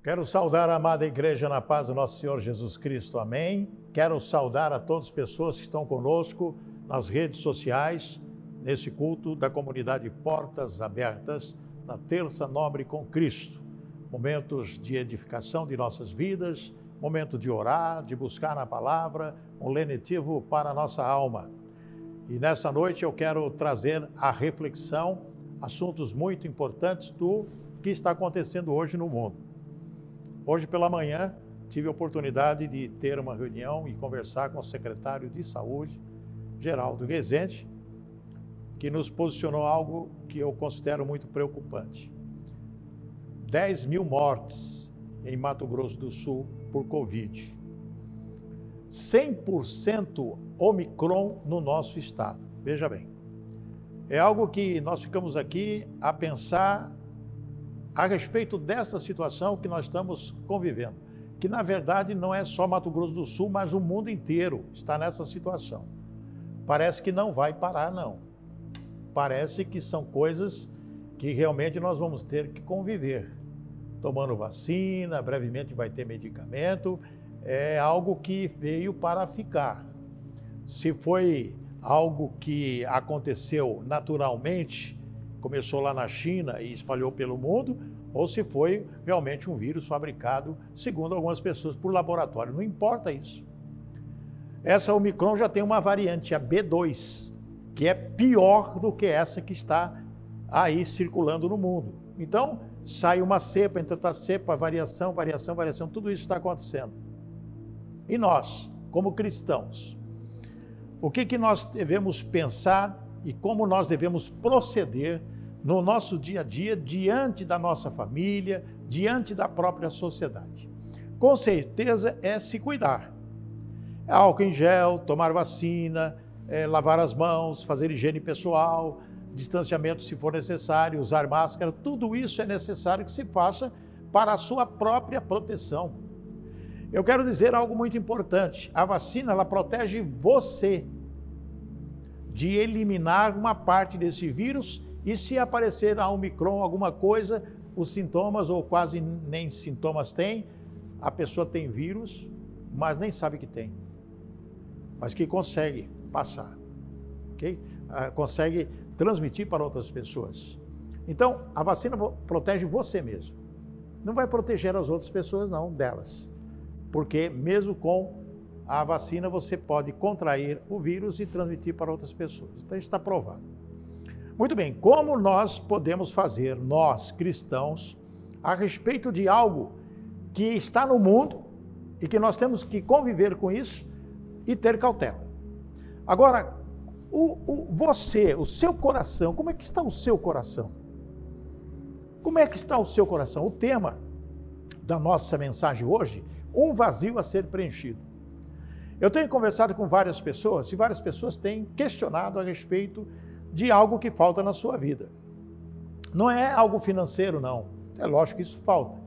Quero saudar a amada igreja na paz do nosso Senhor Jesus Cristo, amém. Quero saudar a todas as pessoas que estão conosco nas redes sociais, nesse culto da comunidade Portas Abertas, na Terça Nobre com Cristo. Momentos de edificação de nossas vidas, momento de orar, de buscar na palavra, um lenitivo para a nossa alma. E nessa noite eu quero trazer a reflexão, assuntos muito importantes do que está acontecendo hoje no mundo. Hoje pela manhã tive a oportunidade de ter uma reunião e conversar com o secretário de Saúde, Geraldo Rezende, que nos posicionou algo que eu considero muito preocupante. 10 mil mortes em Mato Grosso do Sul por Covid. 100% Omicron no nosso estado. Veja bem, é algo que nós ficamos aqui a pensar a respeito dessa situação que nós estamos convivendo, que na verdade não é só Mato Grosso do Sul, mas o mundo inteiro está nessa situação. Parece que não vai parar, não. Parece que são coisas que realmente nós vamos ter que conviver. Tomando vacina, brevemente vai ter medicamento, é algo que veio para ficar. Se foi algo que aconteceu naturalmente, começou lá na China e espalhou pelo mundo, ou se foi realmente um vírus fabricado, segundo algumas pessoas, por laboratório. Não importa isso. Essa Omicron já tem uma variante, a B2, que é pior do que essa que está aí circulando no mundo. Então, sai uma cepa, entra outra cepa, variação, tudo isso está acontecendo. E nós, como cristãos, o que nós devemos pensar e como nós devemos proceder no nosso dia a dia, diante da nossa família, diante da própria sociedade? Com certeza é se cuidar. Álcool em gel, tomar vacina, lavar as mãos, fazer higiene pessoal, distanciamento se for necessário, usar máscara, tudo isso é necessário que se faça para a sua própria proteção. Eu quero dizer algo muito importante, a vacina ela protege você de eliminar uma parte desse vírus e se aparecer a Omicron alguma coisa, os sintomas ou quase nem sintomas tem, a pessoa tem vírus, mas nem sabe que tem, mas que consegue passar, ok? Consegue transmitir para outras pessoas. Então, a vacina protege você mesmo. Não vai proteger as outras pessoas, não, delas. Porque mesmo com a vacina, você pode contrair o vírus e transmitir para outras pessoas. Então, isso está provado. Muito bem, como nós podemos fazer, nós cristãos, a respeito de algo que está no mundo e que nós temos que conviver com isso e ter cautela? Agora, o seu coração, como é que está o seu coração? Como é que está o seu coração? O tema da nossa mensagem hoje, um vazio a ser preenchido. Eu tenho conversado com várias pessoas e várias pessoas têm questionado a respeito de algo que falta na sua vida. Não é algo financeiro, não. É lógico que isso falta.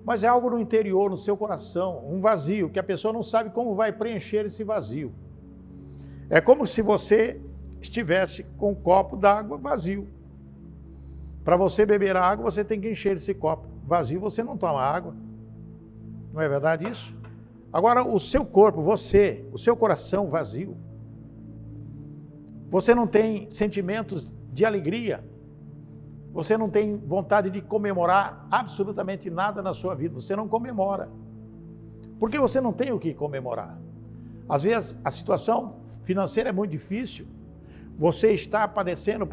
Mas é algo no interior, no seu coração, um vazio, que a pessoa não sabe como vai preencher esse vazio. É como se você estivesse com um copo d'água vazio. Para você beber a água, você tem que encher esse copo. Vazio, você não toma água. Não é verdade isso? Agora, o seu corpo, você, o seu coração vazio, você não tem sentimentos de alegria, você não tem vontade de comemorar absolutamente nada na sua vida, você não comemora. Porque você não tem o que comemorar. Às vezes, a situação financeira é muito difícil, você está padecendo.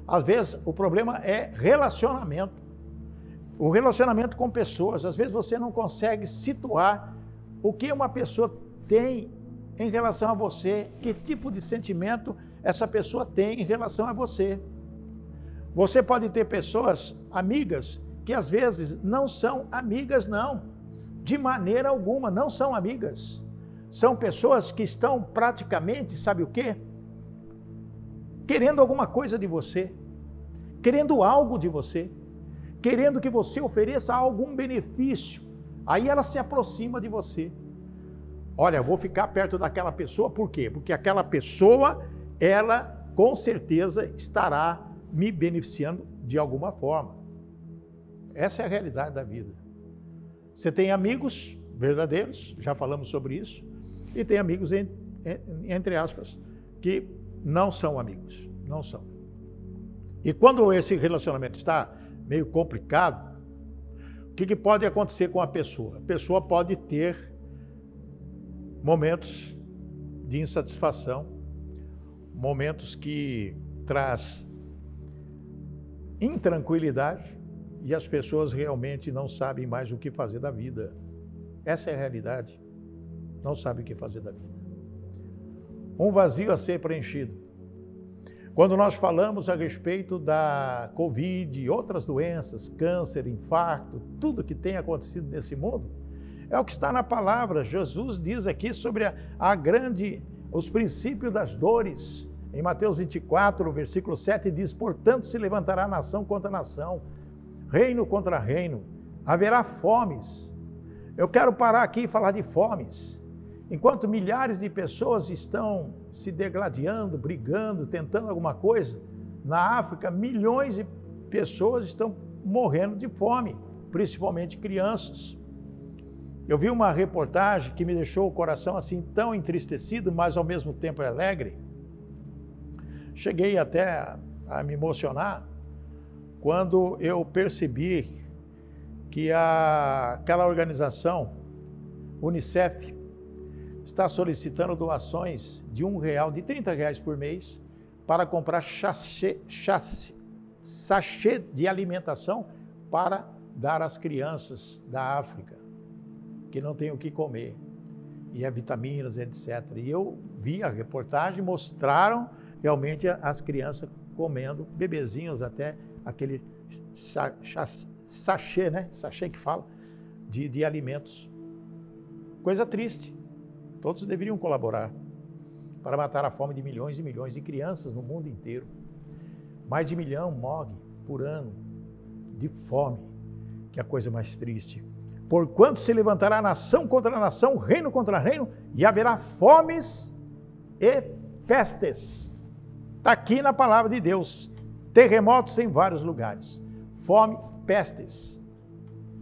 Às vezes, o problema é relacionamento. O relacionamento com pessoas, às vezes você não consegue situar o que uma pessoa tem em relação a você, que tipo de sentimento essa pessoa tem em relação a você. Você pode ter pessoas, amigas, que às vezes não são amigas, não. De maneira alguma, não são amigas. São pessoas que estão praticamente, sabe o quê? Querendo alguma coisa de você, querendo algo de você, querendo que você ofereça algum benefício. Aí ela se aproxima de você. Olha, eu vou ficar perto daquela pessoa, por quê? Porque aquela pessoa, ela com certeza estará me beneficiando de alguma forma. Essa é a realidade da vida. Você tem amigos verdadeiros, já falamos sobre isso, e tem amigos, entre aspas, que não são amigos, não são. E quando esse relacionamento está meio complicado, o que pode acontecer com a pessoa? A pessoa pode ter momentos de insatisfação, momentos que traz intranquilidade e as pessoas realmente não sabem mais o que fazer da vida. Essa é a realidade. Não sabem o que fazer da vida. Um vazio a ser preenchido. Quando nós falamos a respeito da Covid e outras doenças, câncer, infarto, tudo que tem acontecido nesse mundo, é o que está na palavra. Jesus diz aqui sobre os princípios das dores. Em Mateus 24, versículo 7, diz: portanto se levantará nação contra nação, reino contra reino, haverá fomes. Eu quero parar aqui e falar de fomes. Enquanto milhares de pessoas estão se degladiando, brigando, tentando alguma coisa, na África, milhões de pessoas estão morrendo de fome, principalmente crianças. Eu vi uma reportagem que me deixou o coração assim tão entristecido, mas ao mesmo tempo alegre. Cheguei até a me emocionar quando eu percebi que aquela organização, Unicef, está solicitando doações de R$1, de R$30 por mês, para comprar sachê de alimentação para dar às crianças da África, que não têm o que comer, e é vitaminas, etc. E eu vi a reportagem, mostraram realmente as crianças comendo, bebezinhos até, aquele sachê, né? Sachê que fala, de alimentos. Coisa triste. Todos deveriam colaborar para matar a fome de milhões e milhões de crianças no mundo inteiro. Mais de 1 milhão morre por ano de fome, que é a coisa mais triste. Porquanto se levantará nação contra nação, reino contra reino, e haverá fomes e pestes. Está aqui na palavra de Deus. Terremotos em vários lugares. Fome, pestes.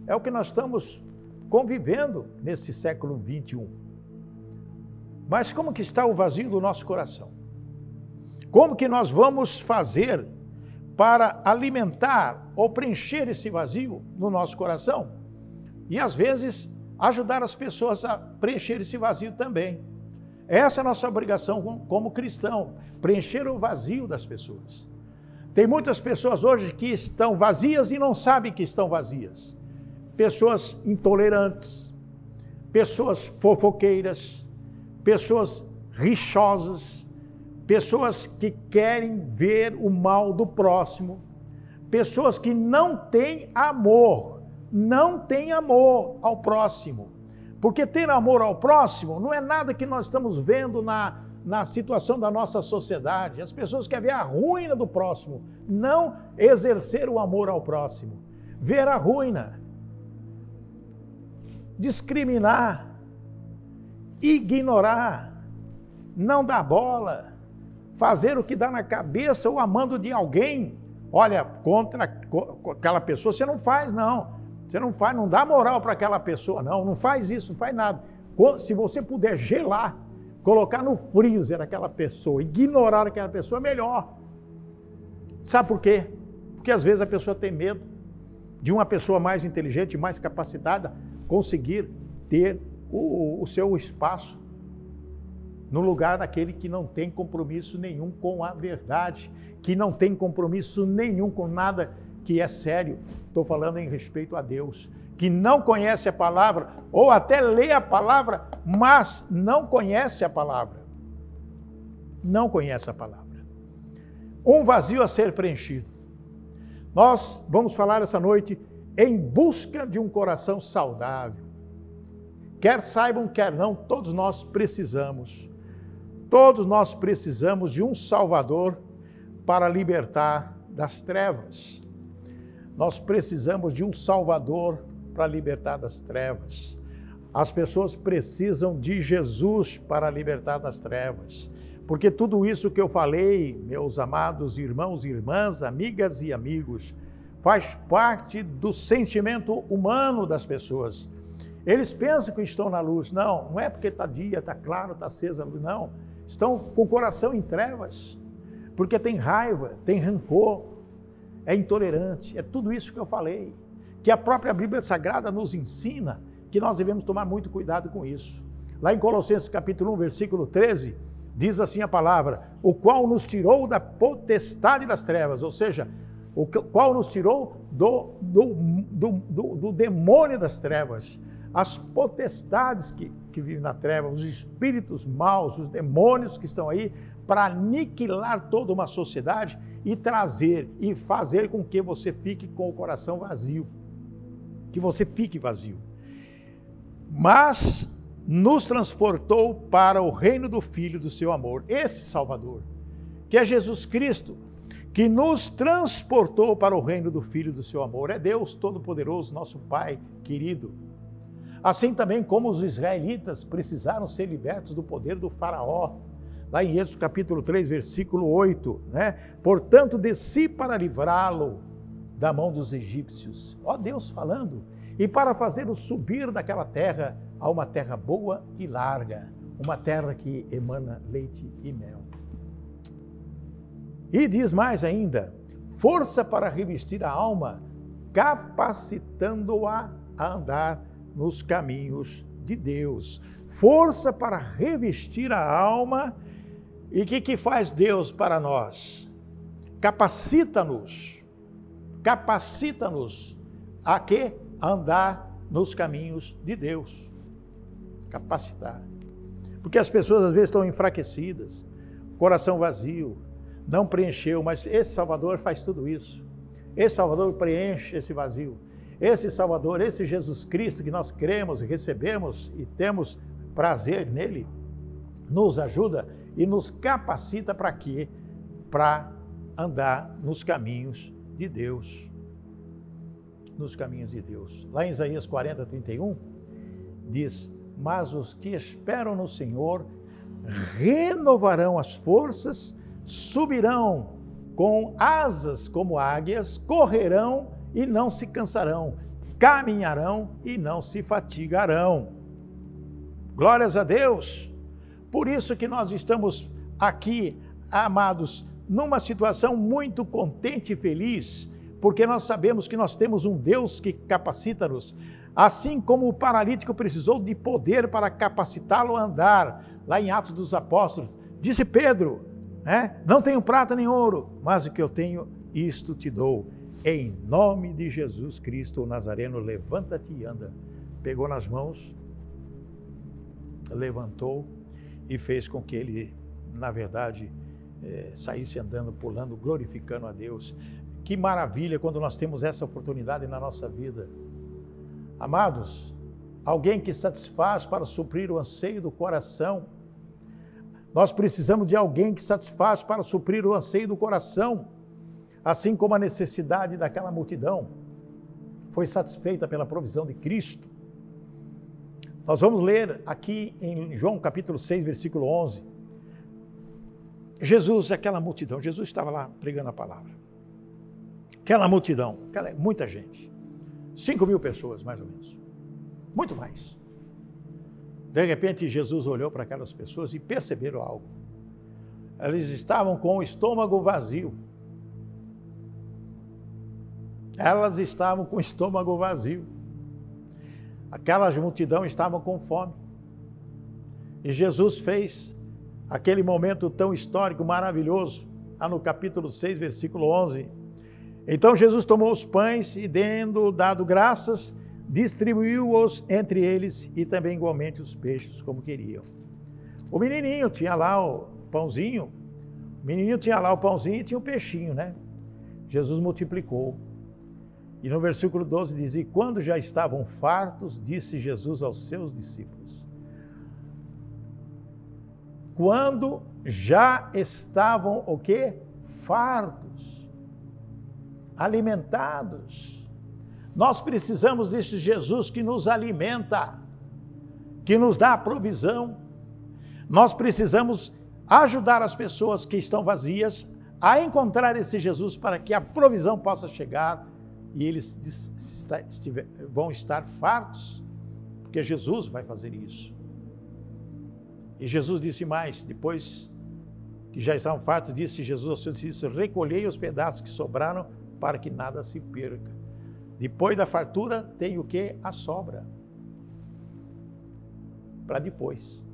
É o que nós estamos convivendo nesse século 21. Mas como que está o vazio do nosso coração? Como que nós vamos fazer para alimentar ou preencher esse vazio no nosso coração? E às vezes ajudar as pessoas a preencher esse vazio também. Essa é a nossa obrigação como cristão, preencher o vazio das pessoas. Tem muitas pessoas hoje que estão vazias e não sabem que estão vazias. Pessoas intolerantes, pessoas fofoqueiras, pessoas rixosas, pessoas que querem ver o mal do próximo, pessoas que não têm amor ao próximo. Porque ter amor ao próximo não é nada que nós estamos vendo na situação da nossa sociedade. As pessoas querem ver a ruína do próximo, não exercer o amor ao próximo. Ver a ruína, discriminar, ignorar, não dar bola, fazer o que dá na cabeça ou amando de alguém. Olha, contra aquela pessoa você não faz, não. Você não faz, não dá moral para aquela pessoa, não faz isso, não faz nada. Se você puder gelar, colocar no freezer aquela pessoa, ignorar aquela pessoa, é melhor. Sabe por quê? Porque às vezes a pessoa tem medo de uma pessoa mais inteligente, mais capacitada, conseguir ter o seu espaço no lugar daquele que não tem compromisso nenhum com a verdade, que não tem compromisso nenhum com nada que é sério. Estou falando em respeito a Deus, que não conhece a palavra, ou até lê a palavra, mas não conhece a palavra. Não conhece a palavra. Um vazio a ser preenchido. Nós vamos falar essa noite em busca de um coração saudável. Quer saibam, quer não, todos nós precisamos de um Salvador para libertar das trevas. Nós precisamos de um Salvador para libertar das trevas. As pessoas precisam de Jesus para libertar das trevas. Porque tudo isso que eu falei, meus amados irmãos e irmãs, amigas e amigos, faz parte do sentimento humano das pessoas. Eles pensam que estão na luz. Não, não é porque está dia, está claro, está acesa a luz, não. Estão com o coração em trevas, porque tem raiva, tem rancor, é intolerante, é tudo isso que eu falei, que a própria Bíblia Sagrada nos ensina que nós devemos tomar muito cuidado com isso. Lá em Colossenses capítulo 1, versículo 13, diz assim a palavra: o qual nos tirou da potestade das trevas, ou seja, o qual nos tirou do demônio das trevas, as potestades que vivem na treva, os espíritos maus, os demônios que estão aí, para aniquilar toda uma sociedade e trazer e fazer com que você fique com o coração vazio, que você fique vazio. Mas nos transportou para o reino do Filho do seu amor, esse Salvador, que é Jesus Cristo, que nos transportou para o reino do Filho do seu amor. É Deus Todo-Poderoso, nosso Pai querido. Assim também como os israelitas precisaram ser libertos do poder do faraó, lá em Êxodo capítulo 3, versículo 8, né? Portanto, desci para livrá-lo da mão dos egípcios. Ó Deus falando, e para fazê-lo subir daquela terra a uma terra boa e larga, uma terra que emana leite e mel. E diz mais ainda, força para revestir a alma, capacitando-a a andar nos caminhos de Deus. Força para revestir a alma. E o que faz Deus para nós? Capacita-nos a quê? A andar nos caminhos de Deus. Capacitar. Porque as pessoas às vezes estão enfraquecidas, coração vazio, não preencheu, mas esse Salvador faz tudo isso. Esse Salvador preenche esse vazio. Esse Salvador, esse Jesus Cristo que nós cremos e recebemos e temos prazer nele, nos ajuda e nos capacita para quê? Para andar nos caminhos de Deus. Nos caminhos de Deus. Lá em Isaías 40, 31, diz: mas os que esperam no Senhor renovarão as forças, subirão com asas como águias, correrão e não se cansarão, caminharão e não se fatigarão. Glórias a Deus! Por isso que nós estamos aqui, amados, numa situação muito contente e feliz, porque nós sabemos que nós temos um Deus que capacita-nos, assim como o paralítico precisou de poder para capacitá-lo a andar, lá em Atos dos Apóstolos, disse Pedro, não tenho prata nem ouro, mas o que eu tenho, isto te dou. Em nome de Jesus Cristo, o Nazareno, levanta-te e anda. Pegou nas mãos, levantou e fez com que ele, na verdade, saísse andando, pulando, glorificando a Deus. Que maravilha quando nós temos essa oportunidade na nossa vida. Amados, alguém que satisfaz para suprir o anseio do coração. Nós precisamos de alguém que satisfaz para suprir o anseio do coração. Assim como a necessidade daquela multidão foi satisfeita pela provisão de Cristo. Nós vamos ler aqui em João capítulo 6, versículo 11. Jesus, aquela multidão, Jesus estava lá pregando a palavra. Aquela multidão, muita gente. 5.000 pessoas, mais ou menos. Muito mais. De repente, Jesus olhou para aquelas pessoas e perceberam algo. Eles estavam com o estômago vazio. Elas estavam com o estômago vazio. Aquela multidão estava com fome. E Jesus fez aquele momento tão histórico, maravilhoso, lá no capítulo 6, versículo 11. Então Jesus tomou os pães e, tendo dado graças, distribuiu-os entre eles e também igualmente os peixes, como queriam. O menininho tinha lá o pãozinho, e tinha o peixinho, né? Jesus multiplicou. E no versículo 12 diz, e quando já estavam fartos, disse Jesus aos seus discípulos. Quando já estavam o quê? Fartos, alimentados. Nós precisamos desse Jesus que nos alimenta, que nos dá a provisão. Nós precisamos ajudar as pessoas que estão vazias a encontrar esse Jesus para que a provisão possa chegar e eles vão estar fartos, porque Jesus vai fazer isso. E Jesus disse mais, depois que já estavam fartos, disse Jesus aos seus discípulos: recolhei os pedaços que sobraram para que nada se perca. Depois da fartura tem o que? A sobra. Para depois.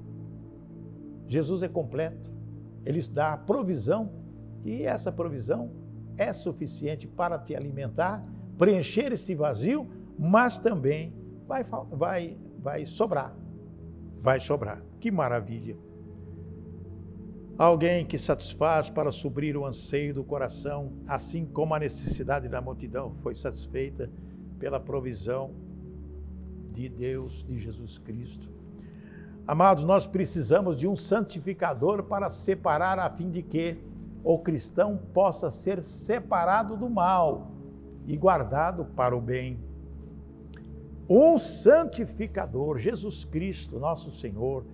Jesus é completo. Ele dá a provisão e essa provisão é suficiente para te alimentar, preencher esse vazio, mas também vai sobrar. Vai sobrar. Que maravilha! Alguém que satisfaz para suprir o anseio do coração, assim como a necessidade da multidão foi satisfeita pela provisão de Deus, de Jesus Cristo. Amados, nós precisamos de um santificador para separar, a fim de que o cristão possa ser separado do mal e guardado para o bem. Um santificador, Jesus Cristo, nosso Senhor,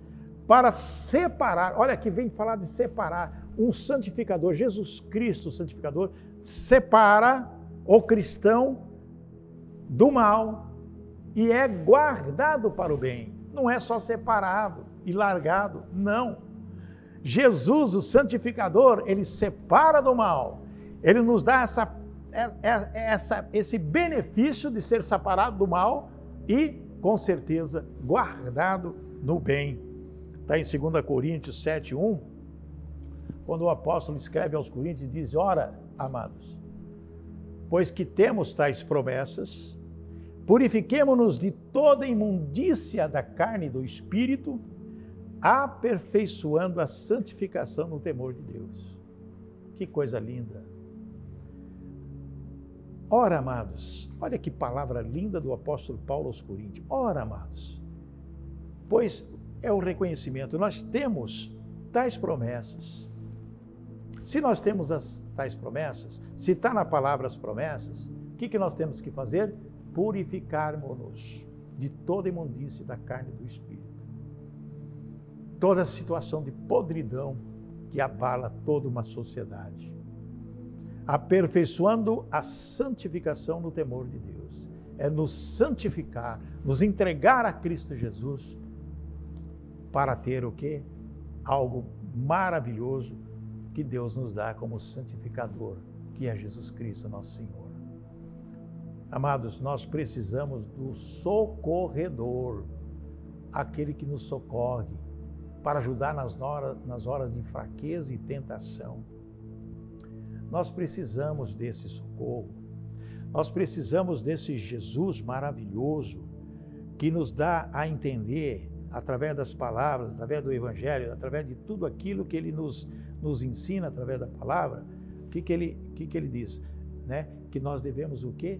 para separar, olha aqui vem falar de separar, um santificador, Jesus Cristo, santificador, separa o cristão do mal e é guardado para o bem. Não é só separado e largado, não. Jesus, o santificador, ele separa do mal, ele nos dá esse benefício de ser separado do mal e, com certeza, guardado no bem. Está em 2 Coríntios 7:1, quando o apóstolo escreve aos Coríntios e diz: ora, amados, pois que temos tais promessas, purifiquemo-nos de toda imundícia da carne e do espírito, aperfeiçoando a santificação no temor de Deus. Que coisa linda! Ora, amados, olha que palavra linda do apóstolo Paulo aos Coríntios. Ora, amados, pois é o reconhecimento, nós temos tais promessas. Se nós temos tais promessas, se está na palavra as promessas, o que nós temos que fazer? Purificarmos-nos de toda imundície da carne e do espírito. Toda situação de podridão que abala toda uma sociedade. Aperfeiçoando a santificação no temor de Deus. É nos santificar, nos entregar a Cristo Jesus para ter o quê? Algo maravilhoso que Deus nos dá como santificador, que é Jesus Cristo, nosso Senhor. Amados, nós precisamos do socorredor, aquele que nos socorre, para ajudar nas horas de fraqueza e tentação. Nós precisamos desse socorro. Nós precisamos desse Jesus maravilhoso que nos dá a entender, através das palavras, através do Evangelho, através de tudo aquilo que ele nos ensina através da palavra. O que ele diz? Né? Que nós devemos o quê?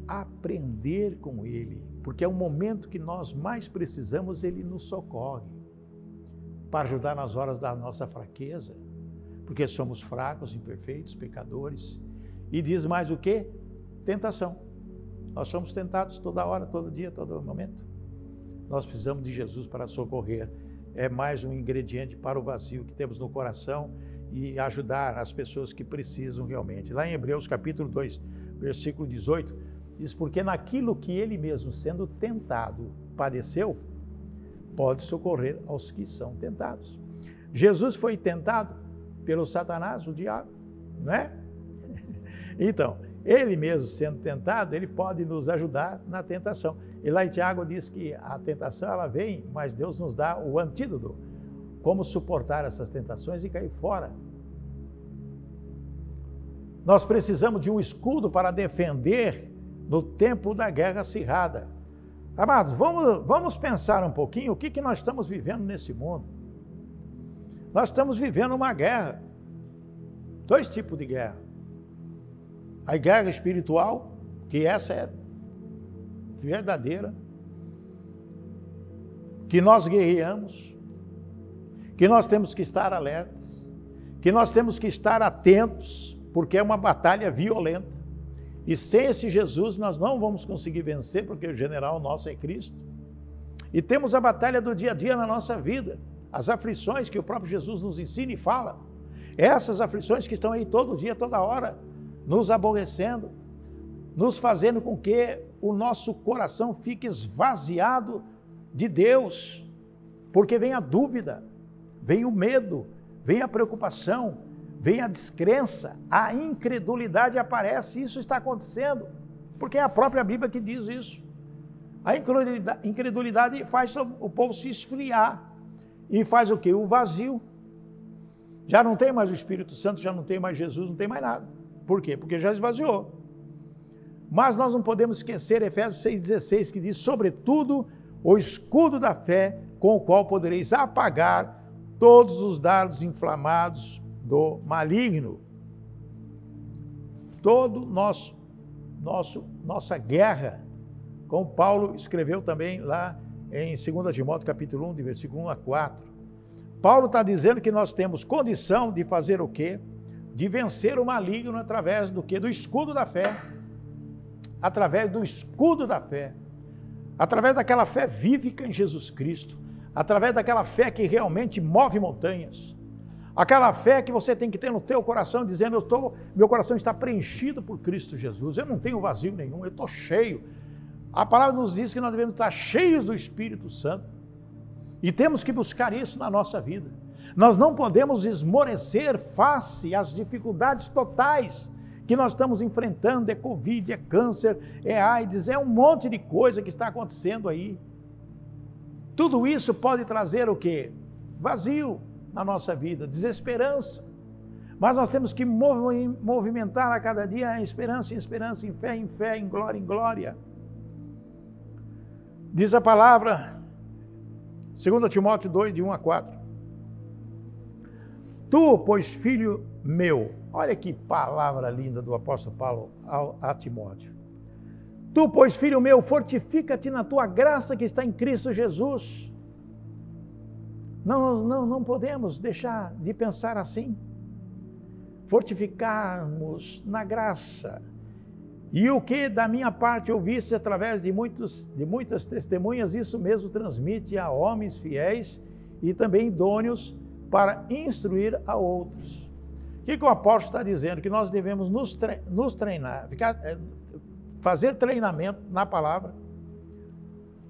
Aprender com ele, porque é o momento que nós mais precisamos, ele nos socorre para ajudar nas horas da nossa fraqueza, porque somos fracos, imperfeitos, pecadores. E diz mais o quê? Tentação. Nós somos tentados toda hora, todo dia, todo momento. Nós precisamos de Jesus para socorrer. É mais um ingrediente para o vazio que temos no coração e ajudar as pessoas que precisam realmente. Lá em Hebreus capítulo 2, versículo 18, diz: porque naquilo que ele mesmo, sendo tentado, padeceu, pode socorrer aos que são tentados. Jesus foi tentado pelo Satanás, o diabo, não é? Então, ele mesmo sendo tentado, ele pode nos ajudar na tentação. E lá em Tiago diz que a tentação ela vem, mas Deus nos dá o antídoto. Como suportar essas tentações e cair fora. Nós precisamos de um escudo para defender no tempo da guerra acirrada. Amados, vamos pensar um pouquinho o que nós estamos vivendo nesse mundo. Nós estamos vivendo uma guerra. Dois tipos de guerra. A guerra espiritual, que essa é verdadeira, que nós guerreamos, que nós temos que estar alertas, que nós temos que estar atentos, porque é uma batalha violenta. E sem esse Jesus nós não vamos conseguir vencer, porque o general nosso é Cristo. E temos a batalha do dia a dia na nossa vida, as aflições que o próprio Jesus nos ensina e fala. Essas aflições que estão aí todo dia, toda hora, nos aborrecendo, nos fazendo com que o nosso coração fique esvaziado de Deus, porque vem a dúvida, vem o medo, vem a preocupação, vem a descrença, a incredulidade aparece. Isso está acontecendo, porque é a própria Bíblia que diz isso. A incredulidade faz o povo se esfriar e faz o quê? O vazio. Já não tem mais o Espírito Santo, já não tem mais Jesus, não tem mais nada. Por quê? Porque já esvaziou. Mas nós não podemos esquecer Efésios 6,16, que diz: sobretudo o escudo da fé, com o qual podereis apagar todos os dardos inflamados do maligno. Todo nossa guerra, como Paulo escreveu também lá em 2 Timóteo capítulo 1, de versículo 1 a 4. Paulo está dizendo que nós temos condição de fazer o quê? De vencer o maligno através do quê? Do escudo da fé. Através do escudo da fé. Através daquela fé vívica em Jesus Cristo. Através daquela fé que realmente move montanhas. Aquela fé que você tem que ter no teu coração, dizendo: meu coração está preenchido por Cristo Jesus. Eu não tenho vazio nenhum, eu estou cheio. A palavra nos diz que nós devemos estar cheios do Espírito Santo. E temos que buscar isso na nossa vida. Nós não podemos esmorecer face às dificuldades totais que nós estamos enfrentando. É Covid, é câncer, é AIDS, é um monte de coisa que está acontecendo aí. Tudo isso pode trazer o quê? Vazio na nossa vida, desesperança. Mas nós temos que movimentar a cada dia em esperança, em fé, em glória, em glória. Diz a palavra, 2 Timóteo 2, de 1 a 4. Tu, pois, filho meu, olha que palavra linda do apóstolo Paulo a Timóteo. Tu, pois, filho meu, fortifica-te na tua graça que está em Cristo Jesus. Não podemos deixar de pensar assim. Fortificarmos na graça. E o que da minha parte ouviste através de muitas testemunhas, isso mesmo transmite a homens fiéis e também idôneos para instruir a outros. O que o apóstolo está dizendo? Que nós devemos nos treinar, fazer treinamento na palavra,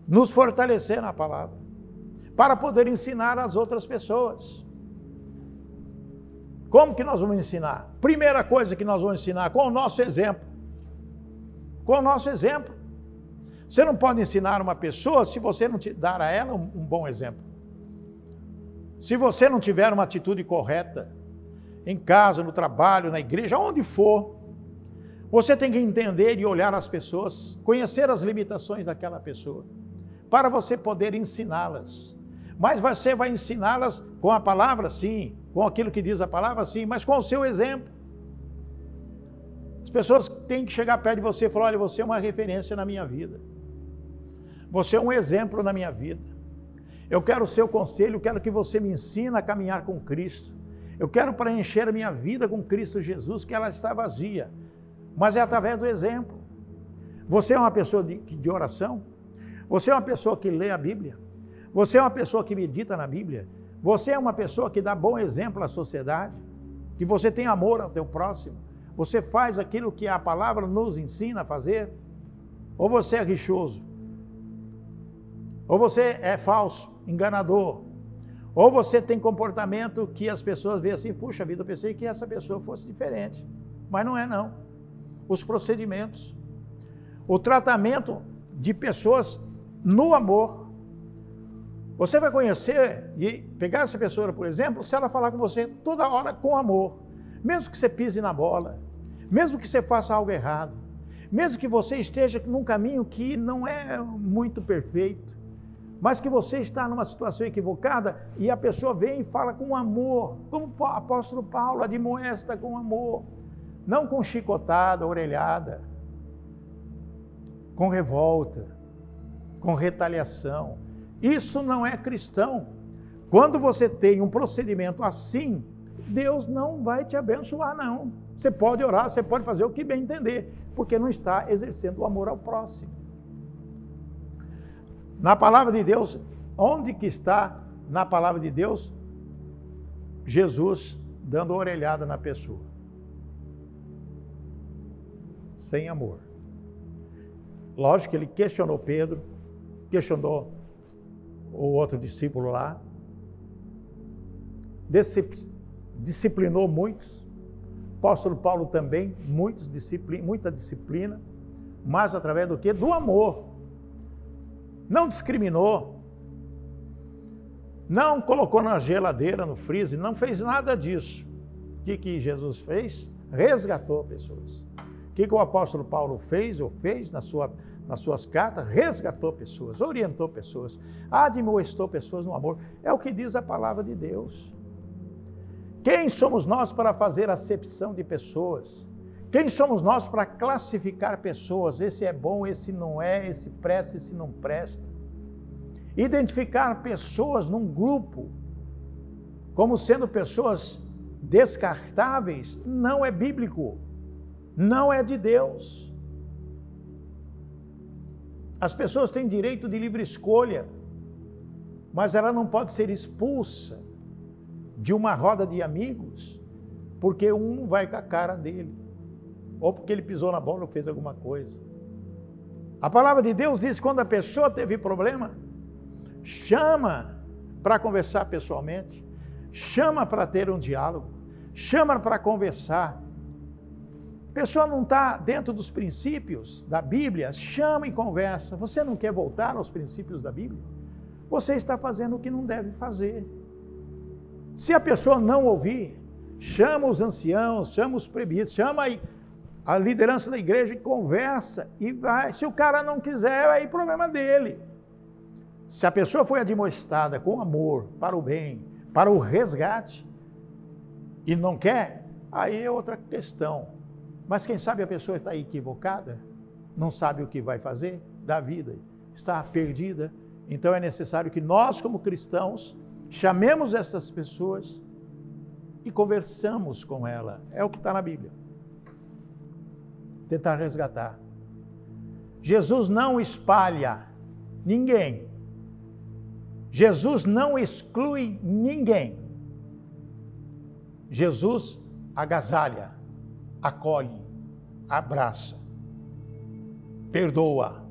nos fortalecer na palavra, para poder ensinar às outras pessoas. Como que nós vamos ensinar? Primeira coisa que nós vamos ensinar, com o nosso exemplo. Com o nosso exemplo. Você não pode ensinar uma pessoa se você não dar a ela um bom exemplo. Se você não tiver uma atitude correta, em casa, no trabalho, na igreja, onde for, você tem que entender e olhar as pessoas, conhecer as limitações daquela pessoa, para você poder ensiná-las. Mas você vai ensiná-las com a palavra, sim, com aquilo que diz a palavra, sim, mas com o seu exemplo. As pessoas têm que chegar perto de você e falar: olha, você é uma referência na minha vida. Você é um exemplo na minha vida. Eu quero o seu conselho, eu quero que você me ensine a caminhar com Cristo. Eu quero preencher a minha vida com Cristo Jesus, que ela está vazia. Mas é através do exemplo. Você é uma pessoa de oração? Você é uma pessoa que lê a Bíblia? Você é uma pessoa que medita na Bíblia? Você é uma pessoa que dá bom exemplo à sociedade? Que você tem amor ao teu próximo? Você faz aquilo que a palavra nos ensina a fazer? Ou você é rixoso? Ou você é falso, enganador? Ou você tem comportamento que as pessoas veem assim: puxa vida, eu pensei que essa pessoa fosse diferente. Mas não é não. Os procedimentos, o tratamento de pessoas no amor. Você vai conhecer e pegar essa pessoa, por exemplo, se ela falar com você toda hora com amor. Mesmo que você pise na bola, mesmo que você faça algo errado, mesmo que você esteja num caminho que não é muito perfeito, mas que você está numa situação equivocada e a pessoa vem e fala com amor, como o apóstolo Paulo admoesta com amor, não com chicotada, orelhada, com revolta, com retaliação. Isso não é cristão. Quando você tem um procedimento assim, Deus não vai te abençoar, não. Você pode orar, você pode fazer o que bem entender, porque não está exercendo o amor ao próximo. Na palavra de Deus, onde que está na palavra de Deus Jesus dando orelhada na pessoa? Sem amor. Lógico que ele questionou Pedro, questionou o outro discípulo lá, disciplinou muitos, o apóstolo Paulo também, muita disciplina, mas através do quê? Do amor. Não discriminou, não colocou na geladeira, no freezer, não fez nada disso. O que Jesus fez? Resgatou pessoas. O que o apóstolo Paulo fez nas suas cartas? Resgatou pessoas, orientou pessoas, admoestou pessoas no amor. É o que diz a palavra de Deus. Quem somos nós para fazer acepção de pessoas? Quem somos nós para classificar pessoas? Esse é bom, esse não é, esse presta, esse não presta. Identificar pessoas num grupo como sendo pessoas descartáveis não é bíblico, não é de Deus. As pessoas têm direito de livre escolha, mas ela não pode ser expulsa de uma roda de amigos porque um vai com a cara dele, ou porque ele pisou na bola ou fez alguma coisa. A palavra de Deus diz que quando a pessoa teve problema, chama para conversar pessoalmente, chama para ter um diálogo, chama para conversar. A pessoa não está dentro dos princípios da Bíblia, chama e conversa. Você não quer voltar aos princípios da Bíblia? Você está fazendo o que não deve fazer. Se a pessoa não ouvir, chama os anciãos, chama os presbíteros, chama a liderança da igreja e conversa e vai. Se o cara não quiser, aí é problema dele. Se a pessoa foi admoestada com amor, para o bem, para o resgate, e não quer, aí é outra questão. Mas quem sabe a pessoa está equivocada, não sabe o que vai fazer da vida, está perdida. Então é necessário que nós, como cristãos, chamemos essas pessoas e conversamos com ela. É o que está na Bíblia. Tentar resgatar. Jesus não espalha ninguém. Jesus não exclui ninguém. Jesus agasalha, acolhe, abraça, perdoa.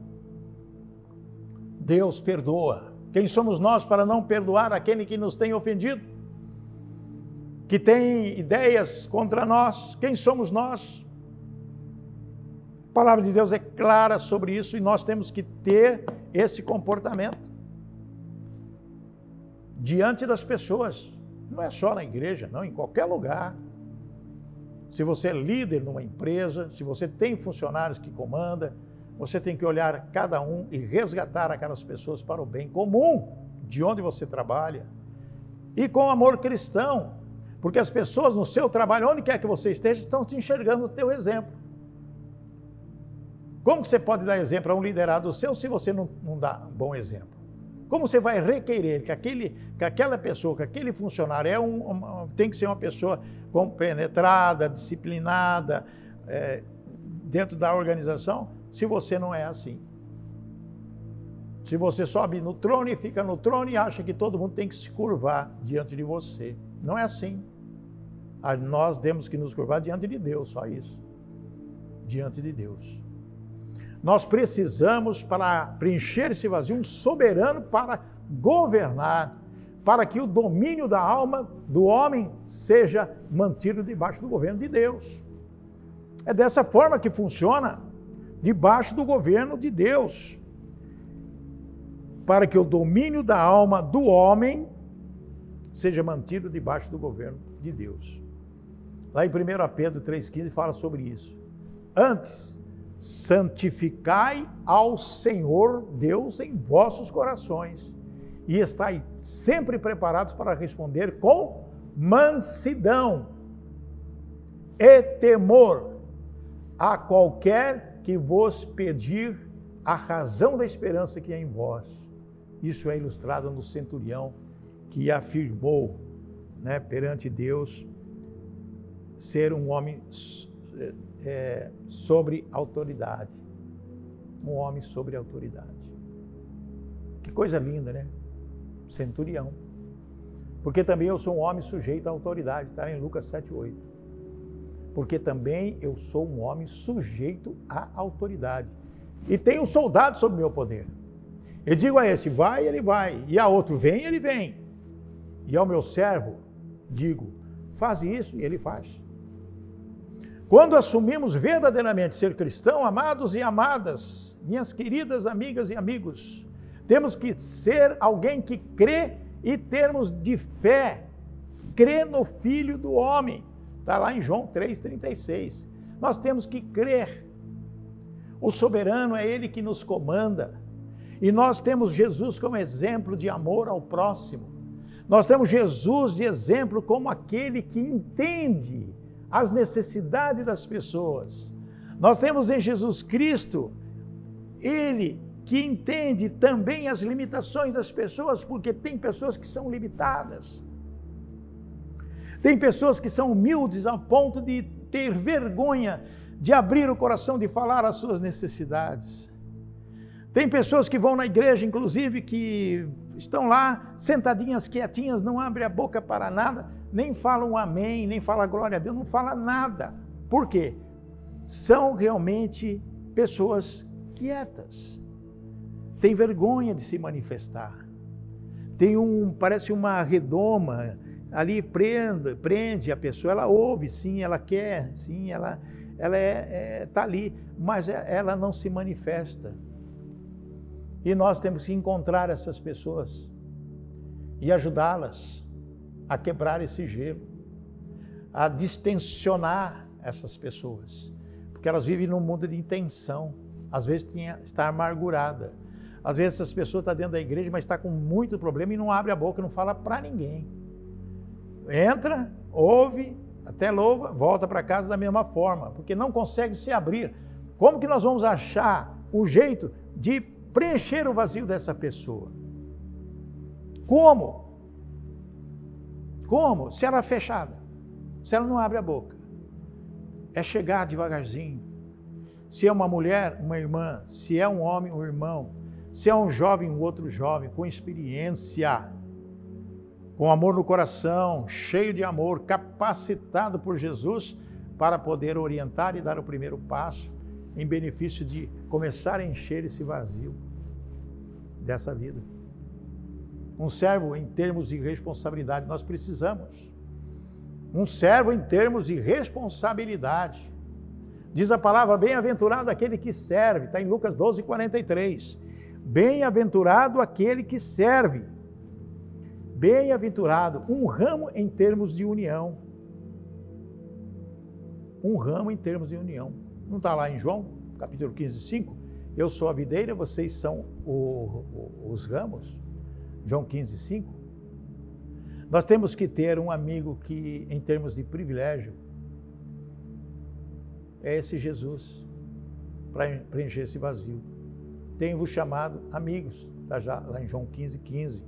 Deus perdoa. Quem somos nós para não perdoar aquele que nos tem ofendido? Que tem ideias contra nós? Quem somos nós? A palavra de Deus é clara sobre isso e nós temos que ter esse comportamento diante das pessoas. Não é só na igreja, não, em qualquer lugar. Se você é líder numa empresa, se você tem funcionários que comanda, você tem que olhar cada um e resgatar aquelas pessoas para o bem comum de onde você trabalha. E com amor cristão, porque as pessoas no seu trabalho, onde quer que você esteja, estão te enxergando o teu exemplo. Como que você pode dar exemplo a um liderado seu se você não dá um bom exemplo? Como você vai requerer que aquela pessoa, que aquele funcionário tem que ser uma pessoa compenetrada, disciplinada, dentro da organização, se você não é assim? Se você sobe no trono e fica no trono e acha que todo mundo tem que se curvar diante de você. Não é assim. Nós temos que nos curvar diante de Deus, só isso. Diante de Deus. Nós precisamos, para preencher esse vazio, um soberano para governar, para que o domínio da alma do homem seja mantido debaixo do governo de Deus. É dessa forma que funciona, debaixo do governo de Deus. Para que o domínio da alma do homem seja mantido debaixo do governo de Deus. Lá em 1 Pedro 3,15 fala sobre isso. Antes, santificai ao Senhor Deus em vossos corações e estai sempre preparados para responder com mansidão e temor a qualquer que vos pedir a razão da esperança que é em vós. Isso é ilustrado no centurião que afirmou, perante Deus, ser um homem sobre autoridade. Um homem sobre autoridade. Que coisa linda, né? Centurião. Porque também eu sou um homem sujeito à autoridade, está em Lucas 7,8. Porque também eu sou um homem sujeito à autoridade. e tenho um soldado sob meu poder. Eu digo a esse, vai, ele vai. E a outro, vem, ele vem. E ao meu servo, digo, faz isso, e ele faz. Quando assumimos verdadeiramente ser cristão, amados e amadas, minhas queridas amigas e amigos, temos que ser alguém que crê e termos de fé, crê no Filho do Homem. Está lá em João 3,36. Nós temos que crer. O soberano é Ele que nos comanda. E nós temos Jesus como exemplo de amor ao próximo. Nós temos Jesus de exemplo como aquele que entende as necessidades das pessoas. Nós temos em Jesus Cristo, Ele que entende também as limitações das pessoas, porque tem pessoas que são limitadas. Tem pessoas que são humildes ao ponto de ter vergonha de abrir o coração, de falar as suas necessidades. Tem pessoas que vão na igreja, inclusive, que estão lá sentadinhas, quietinhas, não abrem a boca para nada, nem falam amém, nem falam glória a Deus, não falam nada. Por quê? São realmente pessoas quietas. Tem vergonha de se manifestar. Parece uma redoma, ali prende a pessoa, ela ouve, sim, ela quer, sim, ela está ali, mas ela não se manifesta. E nós temos que encontrar essas pessoas e ajudá-las a quebrar esse gelo, a distensionar essas pessoas, porque elas vivem num mundo de tensão, às vezes está amargurada, às vezes essas pessoas estão dentro da igreja, mas está com muito problema e não abre a boca, não fala para ninguém. Entra, ouve, até louva, volta para casa da mesma forma, porque não consegue se abrir. Como que nós vamos achar um jeito de preencher o vazio dessa pessoa? Como? Como? Se ela é fechada, se ela não abre a boca. É chegar devagarzinho. Se é uma mulher, uma irmã. Se é um homem, um irmão. Se é um jovem, um outro jovem, com experiência, com amor no coração, cheio de amor, capacitado por Jesus para poder orientar e dar o primeiro passo em benefício de começar a encher esse vazio dessa vida. Um servo em termos de responsabilidade, nós precisamos. Um servo em termos de responsabilidade. Diz a palavra, bem-aventurado aquele que serve, está em Lucas 12:43. Bem-aventurado aquele que serve. Bem-aventurado, um ramo em termos de união. Um ramo em termos de união. Não está lá em João, capítulo 15:5? Eu sou a videira, vocês são os ramos. João 15:5. Nós temos que ter um amigo que, em termos de privilégio, é esse Jesus, para preencher esse vazio. Tenho-vos chamado amigos, está já lá em João 15:15.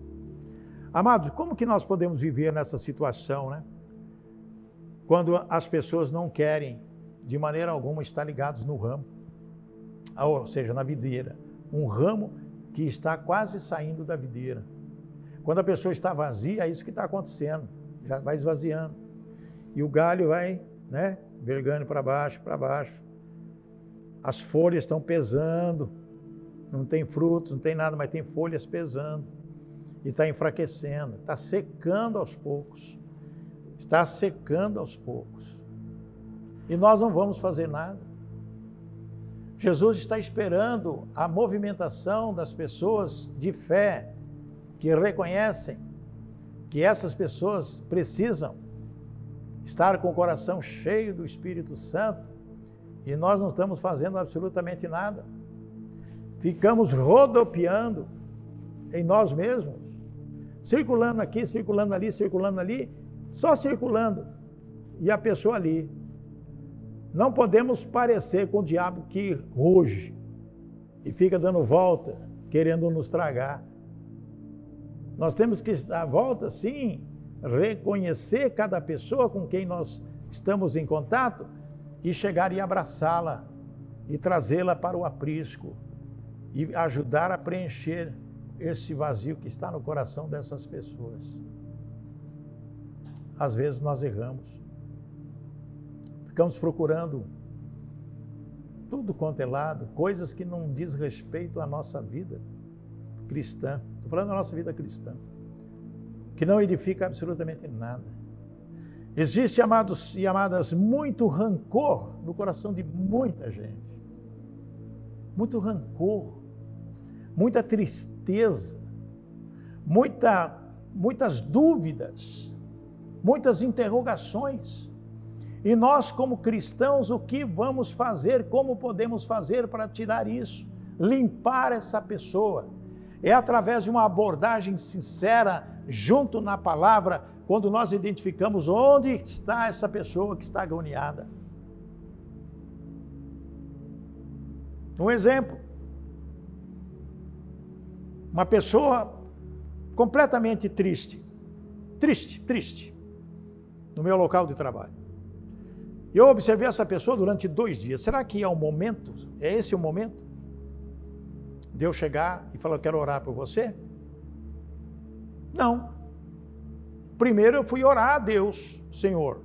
Amados, como que nós podemos viver nessa situação, né? Quando as pessoas não querem, de maneira alguma, estar ligados no ramo, ou seja, na videira. Um ramo que está quase saindo da videira. Quando a pessoa está vazia, é isso que está acontecendo. Já vai esvaziando. E o galho vai, né, vergando para baixo, para baixo. As folhas estão pesando. Não tem frutos, não tem nada, mas tem folhas pesando. E está enfraquecendo. Está secando aos poucos. Está secando aos poucos. E nós não vamos fazer nada. Jesus está esperando a movimentação das pessoas de fé, que reconhecem que essas pessoas precisam estar com o coração cheio do Espírito Santo, e nós não estamos fazendo absolutamente nada. Ficamos rodopiando em nós mesmos, circulando aqui, circulando ali, só circulando, e a pessoa ali. Não podemos parecer com o diabo que ruge e fica dando volta, querendo nos tragar. Nós temos que dar volta, sim, reconhecer cada pessoa com quem nós estamos em contato e chegar e abraçá-la e trazê-la para o aprisco e ajudar a preencher esse vazio que está no coração dessas pessoas. Às vezes nós erramos. Ficamos procurando tudo quanto é lado, coisas que não diz respeito à nossa vida cristã. Estou falando da nossa vida cristã, que não edifica absolutamente nada. Existe, amados e amadas, muito rancor no coração de muita gente. Muito rancor, muita tristeza, muitas dúvidas, muitas interrogações. E nós, como cristãos, o que vamos fazer? Como podemos fazer para tirar isso? Limpar essa pessoa. É através de uma abordagem sincera, junto na palavra, quando nós identificamos onde está essa pessoa que está agoniada. Um exemplo. Uma pessoa completamente triste, no meu local de trabalho. Eu observei essa pessoa durante 2 dias. Será que é o momento? É esse o momento? De eu chegar e falar, eu quero orar por você? Não. Primeiro eu fui orar a Deus, Senhor.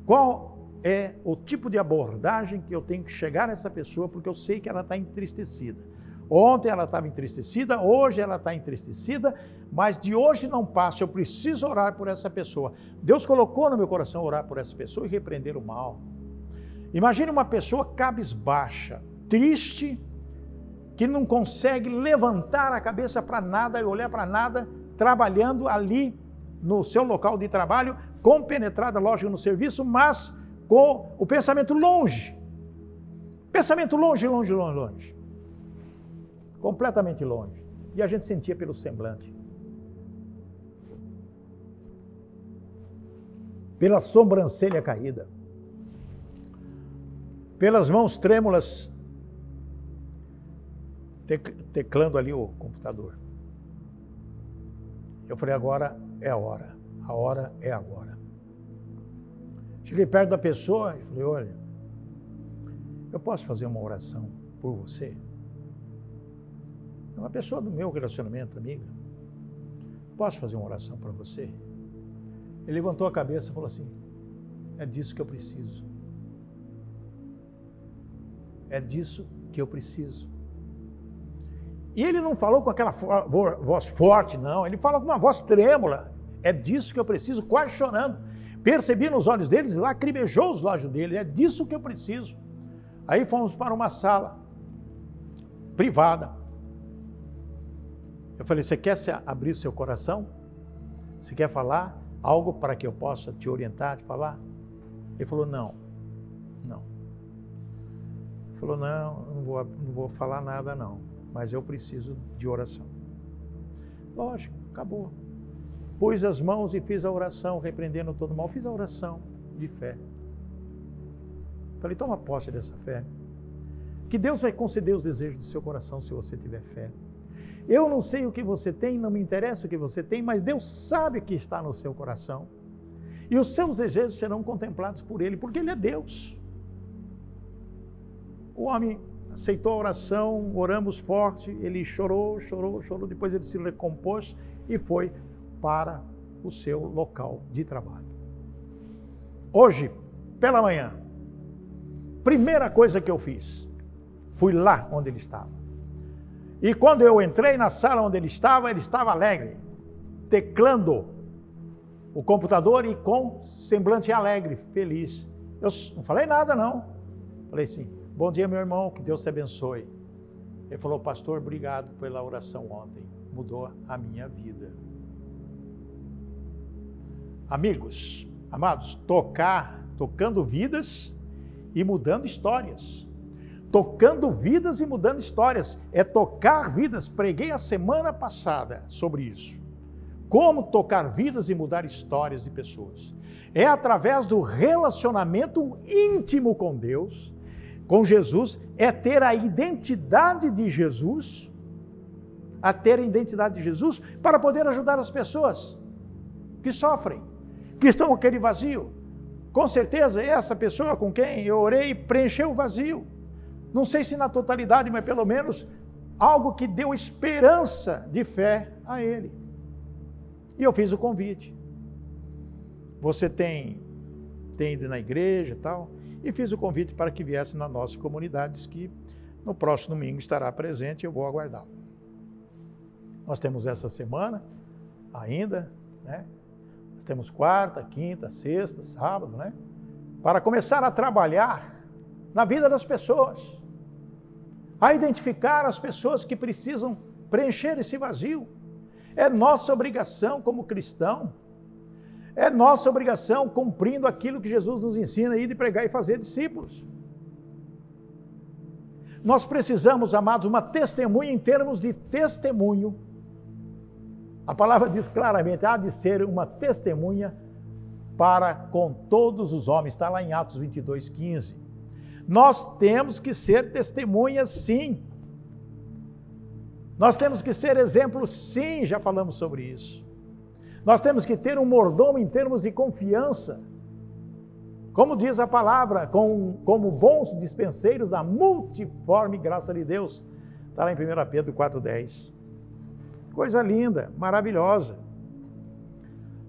Qual é o tipo de abordagem que eu tenho que chegar a essa pessoa, porque eu sei que ela está entristecida. Ontem ela estava entristecida, hoje ela está entristecida, mas de hoje não passa, eu preciso orar por essa pessoa. Deus colocou no meu coração orar por essa pessoa e repreender o mal. Imagine uma pessoa cabisbaixa, triste, que não consegue levantar a cabeça para nada e olhar para nada, trabalhando ali no seu local de trabalho, compenetrada, lógico, no serviço, mas com o pensamento longe. Pensamento longe. Completamente longe. E a gente sentia pelo semblante. Pela sobrancelha caída. Pelas mãos trêmulas, teclando ali o computador. Eu falei, agora é a hora. A hora é agora. Cheguei perto da pessoa e falei, olha, eu posso fazer uma oração por você? É uma pessoa do meu relacionamento, amiga. Posso fazer uma oração para você? Ele levantou a cabeça e falou assim, é disso que eu preciso. É disso que eu preciso. E ele não falou com aquela voz forte, não. Ele falou com uma voz trêmula. É disso que eu preciso, quase chorando. Percebi nos olhos deles, lacrimejou os olhos dele. É disso que eu preciso. Aí fomos para uma sala privada. Eu falei, você quer abrir seu coração? Você quer falar algo para que eu possa te orientar, te falar? Ele falou, não. Ele falou, não vou falar nada não, mas eu preciso de oração. Lógico, acabou. Pus as mãos e fiz a oração, repreendendo todo mal. Fiz a oração de fé. Falei, toma posse dessa fé. Que Deus vai conceder os desejos do seu coração se você tiver fé. Eu não sei o que você tem, não me interessa o que você tem, mas Deus sabe o que está no seu coração. E os seus desejos serão contemplados por Ele, porque Ele é Deus. O homem aceitou a oração, oramos forte, ele chorou, depois ele se recompôs e foi para o seu local de trabalho. Hoje, pela manhã, primeira coisa que eu fiz, fui lá onde ele estava. E quando eu entrei na sala onde ele estava alegre, teclando o computador e com semblante alegre, feliz. Eu não falei nada não. Falei assim, bom dia meu irmão, que Deus te abençoe. Ele falou, pastor, obrigado pela oração ontem, mudou a minha vida. Amigos, amados, tocando vidas e mudando histórias. Tocando vidas e mudando histórias. É tocar vidas. Preguei a semana passada sobre isso. Como tocar vidas e mudar histórias de pessoas. É através do relacionamento íntimo com Deus, com Jesus, é ter a identidade de Jesus, para poder ajudar as pessoas que sofrem, que estão com aquele vazio. Com certeza, essa pessoa com quem eu orei preencheu o vazio. Não sei se na totalidade, mas pelo menos algo que deu esperança de fé a ele. E eu fiz o convite. Você tem ido na igreja e tal? e fiz o convite para que viesse na nossa comunidade, diz que no próximo domingo estará presente e eu vou aguardá-lo. Nós temos essa semana ainda, né? Nós temos quarta, quinta, sexta, sábado, né? Para começar a trabalhar na vida das pessoas, a identificar as pessoas que precisam preencher esse vazio. É nossa obrigação como cristão, é nossa obrigação cumprindo aquilo que Jesus nos ensina aí de pregar e fazer discípulos. Nós precisamos, amados, uma testemunha em termos de testemunho. A palavra diz claramente, há de ser uma testemunha para com todos os homens. Está lá em Atos 22:15. Nós temos que ser testemunhas, sim. Nós temos que ser exemplos, sim, já falamos sobre isso. Nós temos que ter um mordomo em termos de confiança. Como diz a palavra, como bons dispenseiros da multiforme graça de Deus. Está lá em 1 Pedro 4:10. Coisa linda, maravilhosa.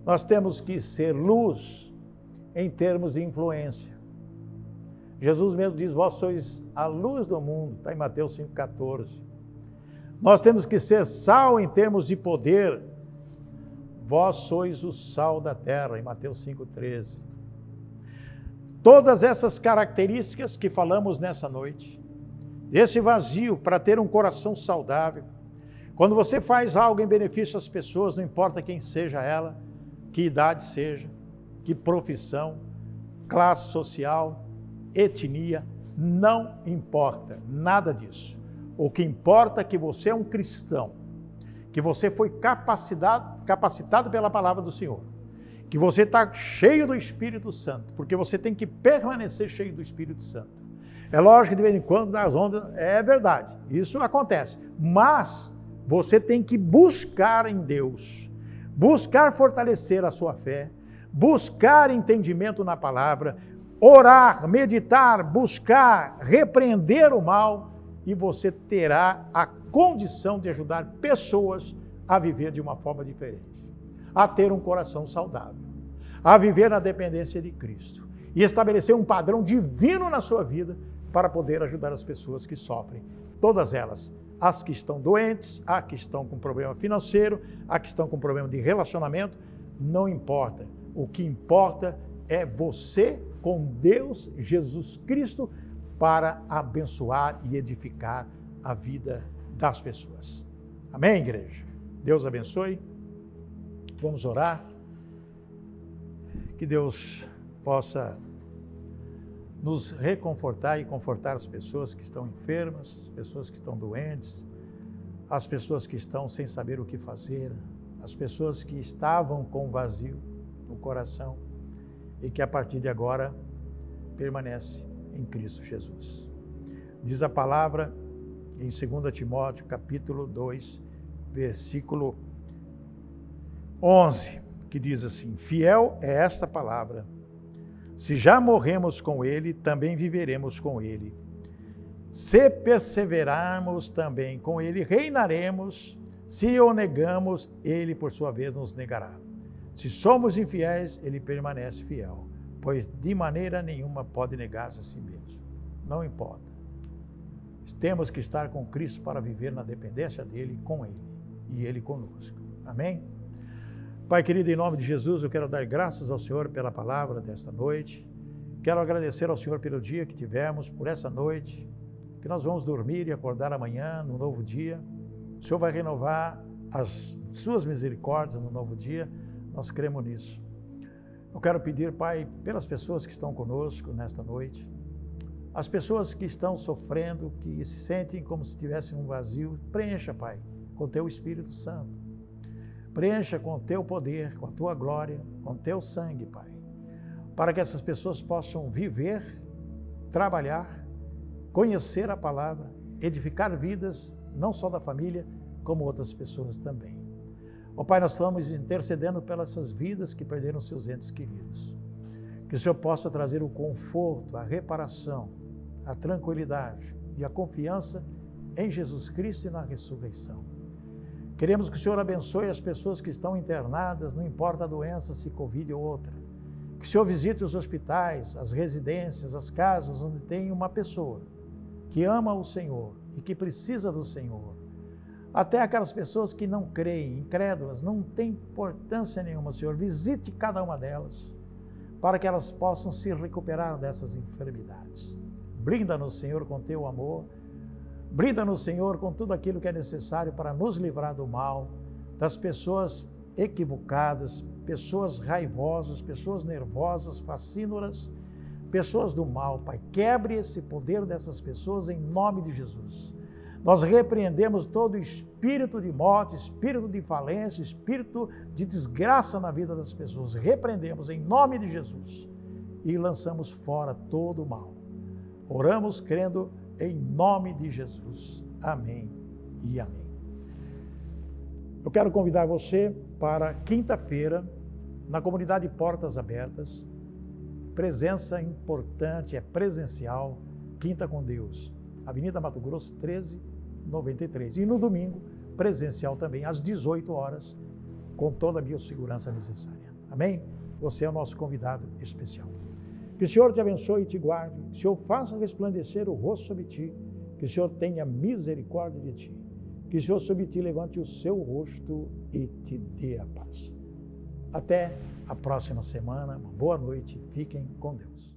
Nós temos que ser luz em termos de influência. Jesus mesmo diz, vós sois a luz do mundo, está em Mateus 5,14. Nós temos que ser sal em termos de poder. Vós sois o sal da terra, em Mateus 5,13. Todas essas características que falamos nessa noite, esse vazio para ter um coração saudável, quando você faz algo em benefício às pessoas, não importa quem seja ela, que idade seja, que profissão, classe social, etnia, não importa nada disso. O que importa é que você é um cristão, que você foi capacitado pela palavra do Senhor, que você está cheio do Espírito Santo, porque você tem que permanecer cheio do Espírito Santo. É lógico que de vez em quando nas ondas, é verdade, isso acontece, mas você tem que buscar em Deus, buscar fortalecer a sua fé, buscar entendimento na palavra, orar, meditar, buscar, repreender o mal, e você terá a condição de ajudar pessoas a viver de uma forma diferente, a ter um coração saudável, a viver na dependência de Cristo e estabelecer um padrão divino na sua vida para poder ajudar as pessoas que sofrem, todas elas, as que estão doentes, as que estão com problema financeiro, as que estão com problema de relacionamento, não importa. O que importa é você com Deus, Jesus Cristo, para abençoar e edificar a vida das pessoas. Amém, igreja? Deus abençoe. Vamos orar. Que Deus possa nos reconfortar e confortar as pessoas que estão enfermas, as pessoas que estão doentes, as pessoas que estão sem saber o que fazer, as pessoas que estavam com vazio no coração e que a partir de agora permanece em Cristo Jesus. Diz a palavra em 2 Timóteo, capítulo 2, versículo 11, que diz assim, fiel é esta palavra, se já morremos com ele, também viveremos com ele. Se perseverarmos também com ele, reinaremos. Se o negamos, ele por sua vez nos negará. Se somos infiéis, ele permanece fiel, pois de maneira nenhuma pode negar-se a si mesmo. Não importa. Temos que estar com Cristo para viver na dependência dele, com ele, e ele conosco. Amém? Pai querido, em nome de Jesus, eu quero dar graças ao Senhor pela palavra desta noite. Quero agradecer ao Senhor pelo dia que tivemos, por essa noite, que nós vamos dormir e acordar amanhã, no novo dia. O Senhor vai renovar as suas misericórdias no novo dia, nós cremos nisso. Eu quero pedir, Pai, pelas pessoas que estão conosco nesta noite, as pessoas que estão sofrendo, que se sentem como se tivessem um vazio, preencha, Pai, com Teu Espírito Santo. Preencha com o Teu poder, com a Tua glória, com o Teu sangue, Pai, para que essas pessoas possam viver, trabalhar, conhecer a palavra, edificar vidas, não só da família, como outras pessoas também. Ó Pai, nós estamos intercedendo pelas essas vidas que perderam seus entes queridos. Que o Senhor possa trazer o conforto, a reparação, a tranquilidade e a confiança em Jesus Cristo e na ressurreição. Queremos que o Senhor abençoe as pessoas que estão internadas, não importa a doença, se Covid ou outra. Que Que o Senhor visite os hospitais, as residências, as casas onde tem uma pessoa que ama o Senhor e que precisa do Senhor. Até aquelas pessoas que não creem, incrédulas, não tem importância nenhuma, Senhor. Visite cada uma delas, para que elas possam se recuperar dessas enfermidades. Blinda-nos, Senhor, com teu amor. Blinda-nos, Senhor, com tudo aquilo que é necessário para nos livrar do mal, das pessoas equivocadas, pessoas raivosas, pessoas nervosas, facínoras, pessoas do mal, Pai. Quebre esse poder dessas pessoas em nome de Jesus. Nós repreendemos todo espírito de morte, espírito de falência, espírito de desgraça na vida das pessoas. Repreendemos em nome de Jesus e lançamos fora todo o mal. Oramos crendo em nome de Jesus. Amém e amém. Eu quero convidar você para quinta-feira, na comunidade Portas Abertas. Presença importante, é presencial, Quinta com Deus. Avenida Mato Grosso, 1393. E no domingo, presencial também, às 18 horas, com toda a biossegurança necessária. Amém? Você é o nosso convidado especial. Que o Senhor te abençoe e te guarde. Que o Senhor faça resplandecer o rosto sobre ti. Que o Senhor tenha misericórdia de ti. Que o Senhor sobre ti levante o seu rosto e te dê a paz. Até a próxima semana. Uma boa noite. Fiquem com Deus.